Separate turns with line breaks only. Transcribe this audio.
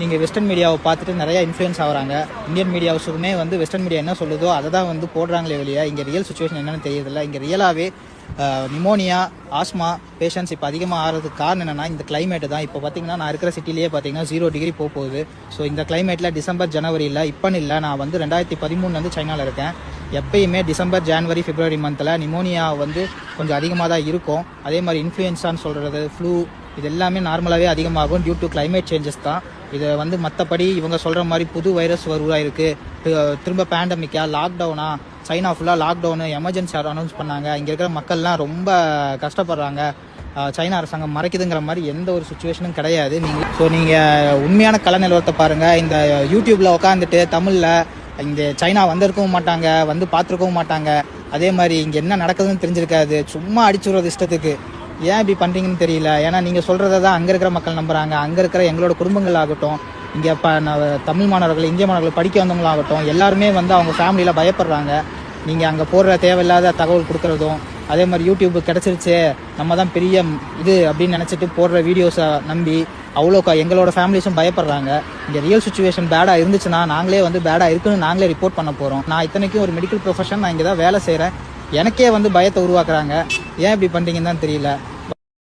நீங்கள் வெஸ்டர்ன் மீடியாவை பார்த்துட்டு நிறையா இன்ஃப்ளூயன்ஸ் ஆகிறாங்க. இந்தியன் மீடியாவுமே வந்து வெஸ்டர்ன் மீடியா என்ன சொல்லுதோ அதை தான் வந்து போடுறாங்களே வெளியே இங்கே ரியல் சுச்சுவேஷன் என்னென்னு தெரியறதில்ல. இங்கே ரியலாகவே நிமோனியா, ஆஸ்மா பேஷண்ட்ஸ் இப்போ அதிகமாக ஆகிறதுக்கு காரணம் என்னென்னா இந்த கிளைமேட்டு தான். இப்போ பார்த்தீங்கன்னா நான் இருக்கிற சிட்டிலேயே பார்த்தீங்கன்னா 0 டிகிரி போகுது. ஸோ இந்த கிளைமேட்டில் டிசம்பர் ஜனவரியில் இப்போன்னு இல்லை, நான் வந்து 2013 சைனாவில் இருக்கேன். எப்பயுமே டிசம்பர் ஜனவரி பிப்ரவரி மந்தில் நிமோனியா வந்து கொஞ்சம் அதிகமாக தான் இருக்கும். அதே மாதிரி இன்ஃப்ளூயன்ஸான்னு சொல்கிறது, ஃப்ளூ, இது எல்லாமே நார்மலாகவே அதிகமாகும் டியூ டு கிளைமேட் சேஞ்சஸ் தான். இதை வந்து மற்றபடி இவங்க சொல்கிற மாதிரி புது வைரஸ் வருவதாக இருக்குது, திரும்ப பேண்டமிக்கா, லாக்டவுனா, சைனா ஃபுல்லாக லாக்டவுனு, எமர்ஜென்சி அனௌன்ஸ் பண்ணாங்க. இங்கே இருக்கிற மக்கள்லாம் ரொம்ப கஷ்டப்படுறாங்க, சைனா அரசாங்கம் மறைக்குதுங்கிற மாதிரி எந்த ஒரு சுச்சுவேஷனும் கிடையாது. நீங்கள் உண்மையான கல நிலவரத்தை பாருங்கள். இந்த யூடியூப்பில் உட்காந்துட்டு தமிழில் இங்கே சைனா வந்திருக்கவும் மாட்டாங்க, வந்து பார்த்துருக்கவும் மாட்டாங்க. அதே மாதிரி இங்கே என்ன நடக்குதுன்னு தெரிஞ்சிருக்காது, சும்மா அடிச்சு விடுறது இஷ்டத்துக்கு. ஏன் இப்படி பண்ணுறீங்கன்னு தெரியல. ஏன்னா நீங்கள் சொல்கிறத தான் அங்கே இருக்கிற மக்கள் நம்புகிறாங்க. அங்கே இருக்கிற எங்களோட குடும்பங்கள் ஆகட்டும், இங்கே தமிழ் மாணவர்கள், இந்திய மாணவர்கள் படிக்க வந்தவங்களாகட்டும், எல்லாருமே வந்து அவங்க ஃபேமிலியில் பயப்படுறாங்க. நீங்கள் அங்கே போடுற தேவையில்லாத தகவல் கொடுக்குறதும், அதே மாதிரி யூடியூப் கிடச்சிருச்சு நம்ம தான் பெரிய இது அப்படின்னு நினச்சிட்டு போடுற வீடியோஸை நம்பி எங்களோட ஃபேமிலிஸும் பயப்படுறாங்க. இங்கே ரியல் சுச்சுவேஷன் பேடாக இருந்துச்சுன்னா நாங்களே வந்து பேடாக இருக்குன்னு நாங்களே ரிப்போர்ட் பண்ண போகிறோம். நான் இத்தனைக்கும் ஒரு மெடிக்கல் ப்ரொஃபஷன், நான் இங்கே தான் வேலை செய்கிறேன். எனக்கே வந்து பயத்தை உருவாக்குறாங்க. ஏன் இப்படி பண்ணுறீங்கன்னு தான் தெரியல.